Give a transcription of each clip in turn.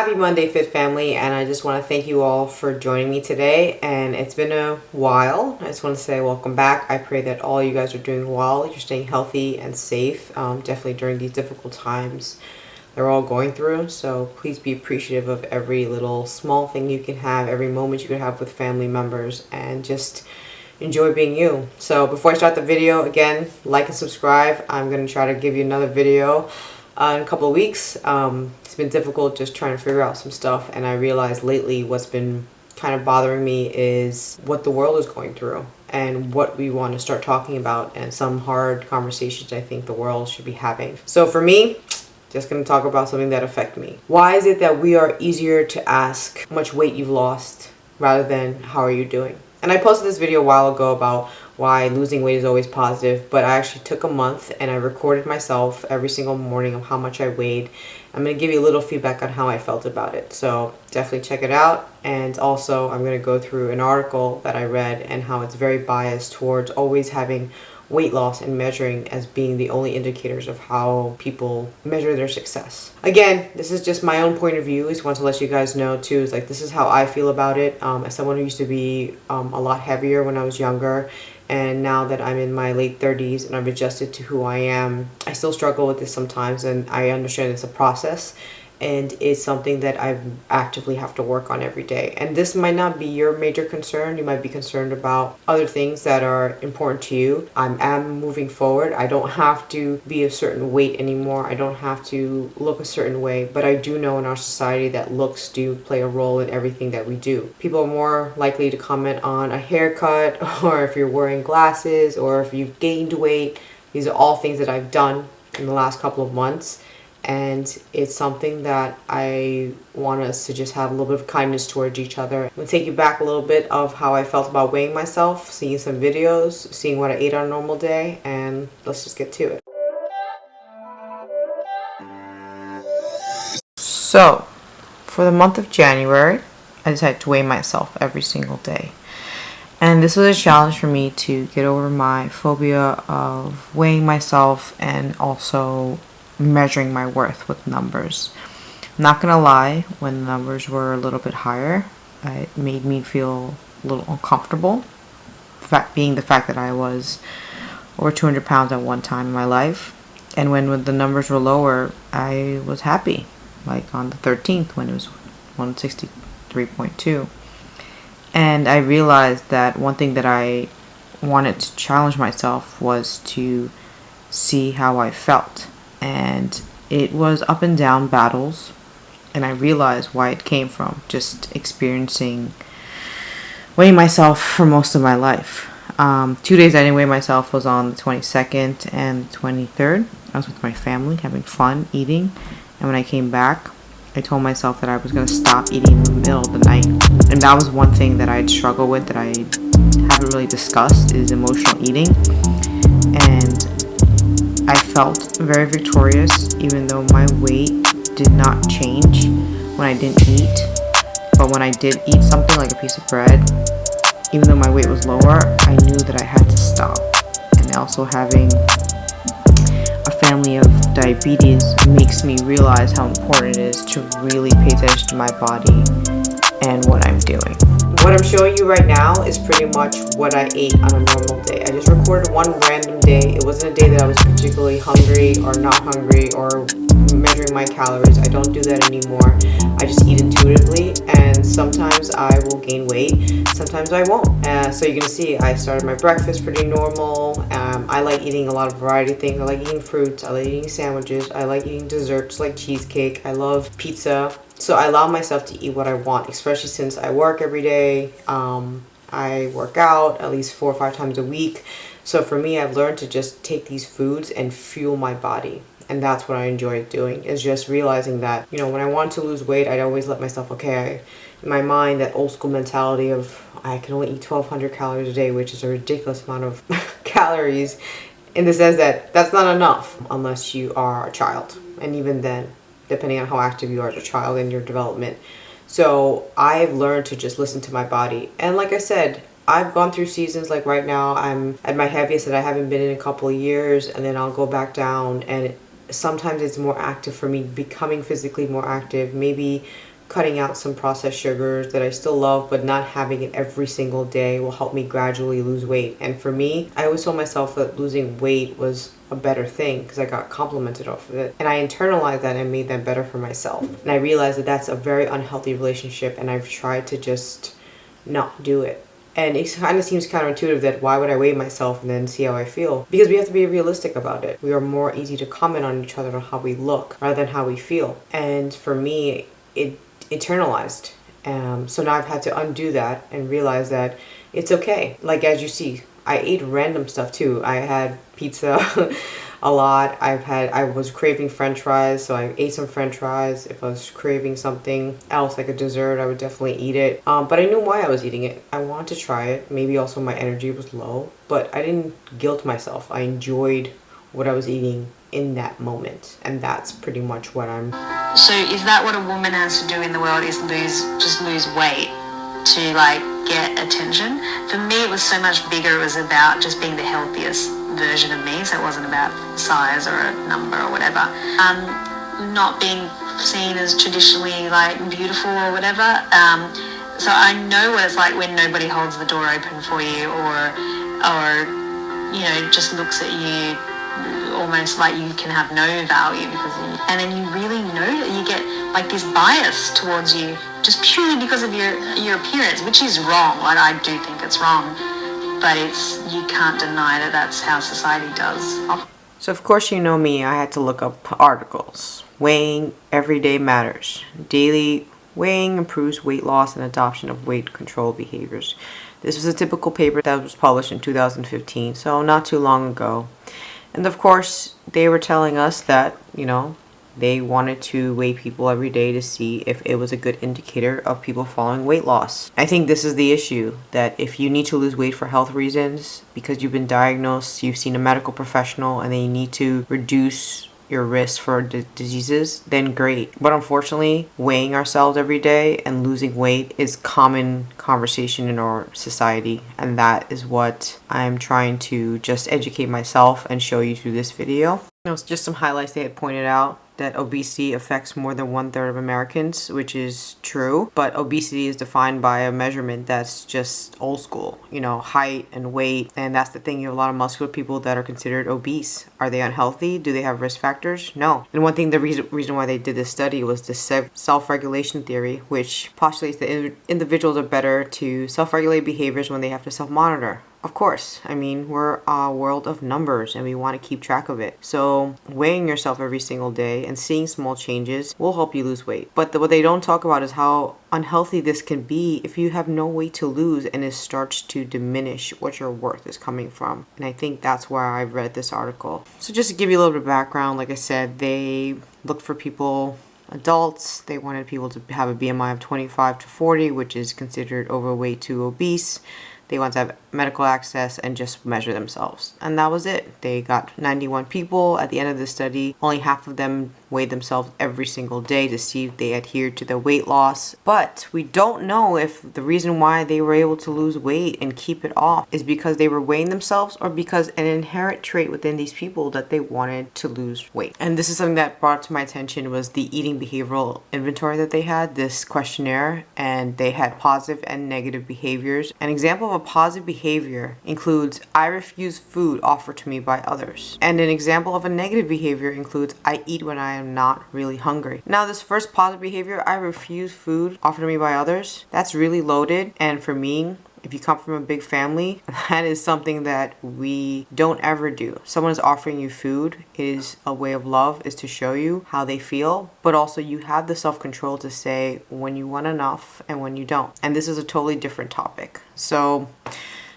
Happy Monday, Fit Family, and I just want to thank you all for joining me today. And it's been a while. I just want to say welcome back. I pray that all you guys are doing well. You're staying healthy and safe, definitely during these difficult times they're all going through. So please be appreciative of every little small thing you can have, every moment you can have with family members, and just enjoy being you. So before I start the video, again, like and subscribe. I'm going to try to give you another video in a couple of weeks. It's been difficult just trying to figure out some stuff, and I realized lately what's been kind of bothering me is what the world is going through and what we want to start talking about, and some hard conversations I think the world should be having. So for me, just going to talk about something that affects me. Why is it that we are easier to ask how much weight you've lost rather than how are you doing? And I posted this video a while ago about why losing weight is always positive, but I actually took a month and I recorded myself every single morning of how much I weighed. I'm going to give you a little feedback on how I felt about it. So definitely check it out. And also I'm going to go through an article that I read and how it's very biased towards always having weight loss and measuring as being the only indicators of how people measure their success. Again, this is just my own point of view. I just want to let you guys know too, is like, this is how I feel about it. As someone who used to be a lot heavier when I was younger, and now that I'm in my late 30s and I've adjusted to who I am, I still struggle with this sometimes, and I understand it's a process. And it's something that I actively have to work on every day. And this might not be your major concern. You might be concerned about other things that are important to you. I am moving forward. I don't have to be a certain weight anymore. I don't have to look a certain way. But I do know in our society that looks do play a role in everything that we do. People are more likely to comment on a haircut, or if you're wearing glasses, or if you've gained weight. These are all things that I've done in the last couple of months. And it's something that I want us to just have a little bit of kindness towards each other. I'm going to take you back a little bit of how I felt about weighing myself, seeing some videos, seeing what I ate on a normal day, and let's just get to it. So, for the month of January, I decided to weigh myself every single day. And this was a challenge for me to get over my phobia of weighing myself and also measuring my worth with numbers. I'm not gonna lie, when the numbers were a little bit higher, it made me feel a little uncomfortable. The fact that I was over 200 pounds at one time in my life. And when the numbers were lower, I was happy. Like on the 13th when it was 163.2. And I realized that one thing that I wanted to challenge myself was to see how I felt. And it was up and down battles, and I realized why it came from just experiencing weighing myself for most of my life. 2 days I didn't weigh myself was on the 22nd and the 23rd. I was with my family having fun eating, and when I came back I told myself that I was going to stop eating in the middle of the night. And that was one thing that I'd struggle with that I haven't really discussed, is emotional eating. And I felt very victorious, even though my weight did not change when I didn't eat. But when I did eat something like a piece of bread, even though my weight was lower, I knew that I had to stop. And also having a family of diabetes makes me realize how important it is to really pay attention to my body and what I'm doing. What I'm showing you right now is pretty much what I ate on a normal day. I just recorded one random day. It wasn't a day that I was particularly hungry or not hungry or measuring my calories. I don't do that anymore. I just eat intuitively, and sometimes I will gain weight, sometimes I won't. So you're gonna see I started my breakfast pretty normal. I like eating a lot of variety of things. I like eating fruits, I like eating sandwiches, I like eating desserts like cheesecake, I love pizza. So I allow myself to eat what I want, especially since I work every day. I work out at least 4 or 5 times a week. So for me, I've learned to just take these foods and fuel my body. And that's what I enjoy doing, is just realizing that, you know, when I want to lose weight, I'd always let myself, okay, in my mind, that old school mentality of I can only eat 1,200 calories a day, which is a ridiculous amount of calories, in the sense that that's not enough unless you are a child. And even then, depending on how active you are as a child in your development. So I've learned to just listen to my body. And like I said, I've gone through seasons, like right now I'm at my heaviest that I haven't been in a couple of years, and then I'll go back down, and sometimes it's more active for me, becoming physically more active, maybe cutting out some processed sugars that I still love, but not having it every single day will help me gradually lose weight. And for me, I always told myself that losing weight was a better thing because I got complimented off of it. And I internalized that and made that better for myself. And I realized that that's a very unhealthy relationship, and I've tried to just not do it. And it kind of seems counterintuitive that why would I weigh myself and then see how I feel? Because we have to be realistic about it. We are more easy to comment on each other on how we look rather than how we feel. And for me, it internalized. So now I've had to undo that and realize that it's okay. Like as you see, I ate random stuff too. I had pizza a lot. I was craving french fries, so I ate some french fries. If I was craving something else like a dessert, I would definitely eat it. But I knew why I was eating it. I wanted to try it. Maybe also my energy was low, but I didn't guilt myself. I enjoyed what I was eating in that moment, and that's pretty much what I'm. So is that what a woman has to do in the world, is lose weight to like get attention? For me it was so much bigger. It was about just being the healthiest version of me, so it wasn't about size or a number or whatever. Not being seen as traditionally like beautiful or whatever. So I know what it's like when nobody holds the door open for you, or just looks at you almost like you can have no value and then you really know that you get like this bias towards you just purely because of your appearance, which is wrong. Like I do think it's wrong, but you can't deny that that's how society does. So of course you know me, I had to look up articles. Weighing every day matters. Daily weighing improves weight loss and adoption of weight control behaviors. This was a typical paper that was published in 2015, so not too long ago. And of course, they were telling us that, they wanted to weigh people every day to see if it was a good indicator of people following weight loss. I think this is the issue, that if you need to lose weight for health reasons, because you've been diagnosed, you've seen a medical professional, and then you need to reduce your risk for diseases, then great. But unfortunately, weighing ourselves every day and losing weight is common conversation in our society, and that is what I'm trying to just educate myself and show you through this video. Just some highlights they had pointed out that obesity affects more than 1/3 of Americans, which is true, but obesity is defined by a measurement that's just old school, height and weight. And that's the thing, you have a lot of muscular people that are considered obese. Are they unhealthy? Do they have risk factors? No. And one thing, the reason why they did this study was the self-regulation theory, which postulates that individuals are better to self-regulate behaviors when they have to self-monitor. Of course, we're a world of numbers and we want to keep track of it. So weighing yourself every single day and seeing small changes will help you lose weight. But what they don't talk about is how unhealthy this can be if you have no weight to lose and it starts to diminish what your worth is coming from. And I think that's where I read this article. So just to give you a little bit of background, like I said, they looked for people, adults. They wanted people to have a BMI of 25 to 40, which is considered overweight to obese. They want to have medical access and just measure themselves. And that was it. They got 91 people. At the end of the study, only half of them weighed themselves every single day to see if they adhered to their weight loss. But we don't know if the reason why they were able to lose weight and keep it off is because they were weighing themselves or because an inherent trait within these people that they wanted to lose weight. And this is something that brought to my attention was the eating behavioral inventory that they had, this questionnaire, and they had positive and negative behaviors. An example of a positive behavior includes, I refuse food offered to me by others. And an example of a negative behavior includes, I eat when I am not really hungry. Now this first positive behavior, I refuse food offered to me by others, that's really loaded. And for me, if you come from a big family, that is something that we don't ever do. Someone is offering you food, is a way of love, is to show you how they feel, but also you have the self-control to say when you want enough and when you don't. And this is a totally different topic. So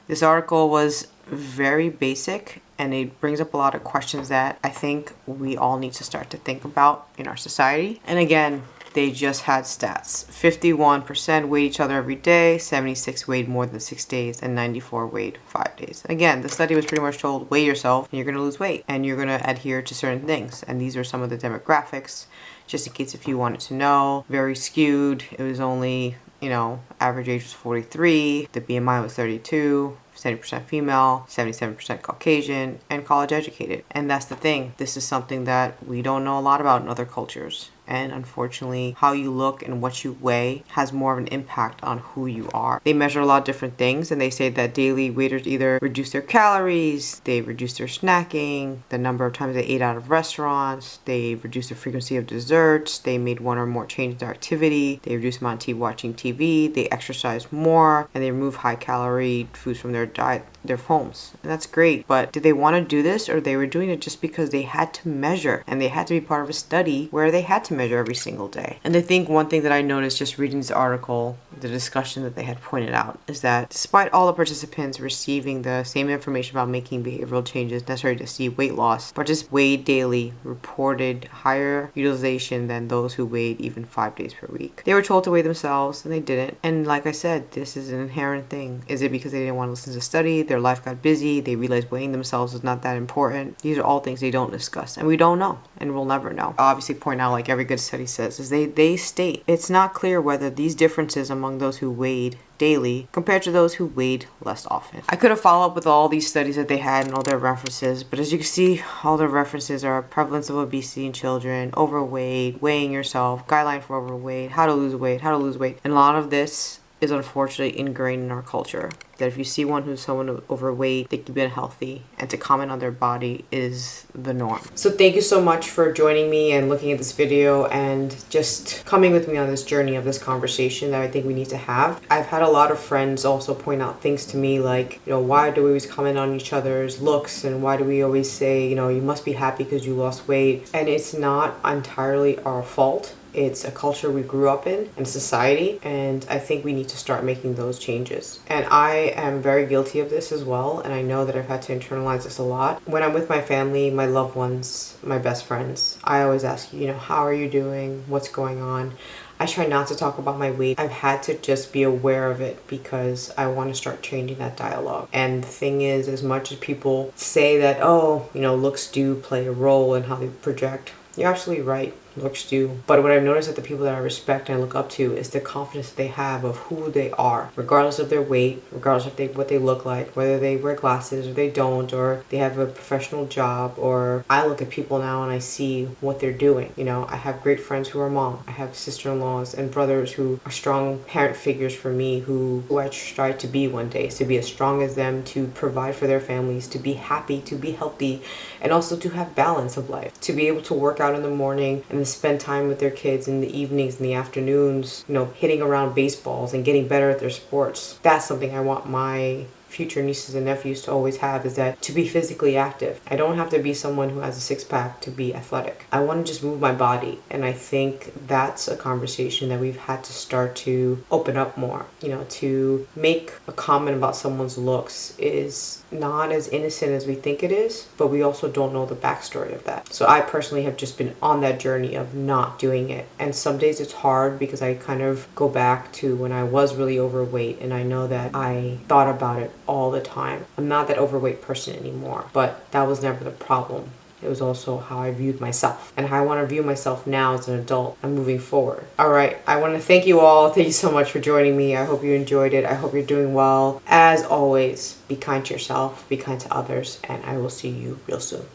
this article was very basic and it brings up a lot of questions that I think we all need to start to think about in our society. And again, they just had stats. 51% weighed each other every day, 76 weighed more than 6 days, and 94 weighed 5 days. And again, the study was pretty much told, weigh yourself and you're going to lose weight and you're going to adhere to certain things. And these are some of the demographics, just in case if you wanted to know. Very skewed. It was only, average age was 43. The BMI was 32. 70% female, 77% Caucasian, and college educated. And that's the thing. This is something that we don't know a lot about in other cultures. And unfortunately, how you look and what you weigh has more of an impact on who you are. They measure a lot of different things, and they say that daily waiters either reduce their calories, they reduce their snacking, the number of times they ate out of restaurants, they reduce the frequency of desserts, they made one or more changes to their activity, they reduce the amount of watching TV, they exercise more, and they remove high calorie foods from their diet, their homes. And that's great. But did they want to do this, or they were doing it just because they had to measure and they had to be part of a study where they had to measure every single day? And I think one thing that I noticed just reading this article, the discussion that they had pointed out, is that despite all the participants receiving the same information about making behavioral changes necessary to see weight loss, participants weighed daily reported higher utilization than those who weighed even 5 days per week. They were told to weigh themselves and they didn't. And like I said, this is an inherent thing. Is it because they didn't want to listen to the study? Their life got busy. They realized weighing themselves is not that important. These are all things they don't discuss, and we don't know, and we'll never know. I'll obviously point out, like every good study says, is they state it's not clear whether these differences among those who weighed daily compared to those who weighed less often. I could have followed up with all these studies that they had and all their references, but as you can see, all their references are prevalence of obesity in children, overweight, weighing yourself, guideline for overweight, how to lose weight, and a lot of this is unfortunately ingrained in our culture. That if you see someone overweight, they can be unhealthy, and to comment on their body is the norm. So thank you so much for joining me and looking at this video and just coming with me on this journey of this conversation that I think we need to have. I've had a lot of friends also point out things to me like, why do we always comment on each other's looks, and why do we always say, you must be happy because you lost weight? And it's not entirely our fault. It's a culture we grew up in and society, and I think we need to start making those changes. And I am very guilty of this as well, and I know that I've had to internalize this a lot. When I'm with my family, my loved ones, my best friends, I always ask, how are you doing? What's going on? I try not to talk about my weight. I've had to just be aware of it because I want to start changing that dialogue. And the thing is, as much as people say that, looks do play a role in how they project, you're absolutely right. Looks do. But what I've noticed that the people that I respect and look up to is the confidence they have of who they are, regardless of their weight, regardless of what they look like, whether they wear glasses or they don't, or they have a professional job. Or I look at people now and I see what they're doing. I have great friends who are moms. I have sister-in-laws and brothers who are strong parent figures for me who I strive to be one day, to be as strong as them, to provide for their families, to be happy, to be healthy, and also to have balance of life, to be able to work out in the morning and spend time with their kids in the evenings and the afternoons, hitting around baseballs and getting better at their sports. That's something I want my future nieces and nephews to always have, is that to be physically active. I don't have to be someone who has a six-pack to be athletic. I want to just move my body, and I think that's a conversation that we've had to start to open up more. To make a comment about someone's looks is not as innocent as we think it is, but we also don't know the backstory of that. So I personally have just been on that journey of not doing it, and some days it's hard because I kind of go back to when I was really overweight, and I know that I thought about it all the time. I'm not that overweight person anymore, but that was never the problem. It was also how I viewed myself and how I want to view myself now as an adult and moving forward. All right, I want to thank you all. Thank you so much for joining me. I hope you enjoyed it. I hope you're doing well. As always, be kind to yourself, be kind to others, and I will see you real soon.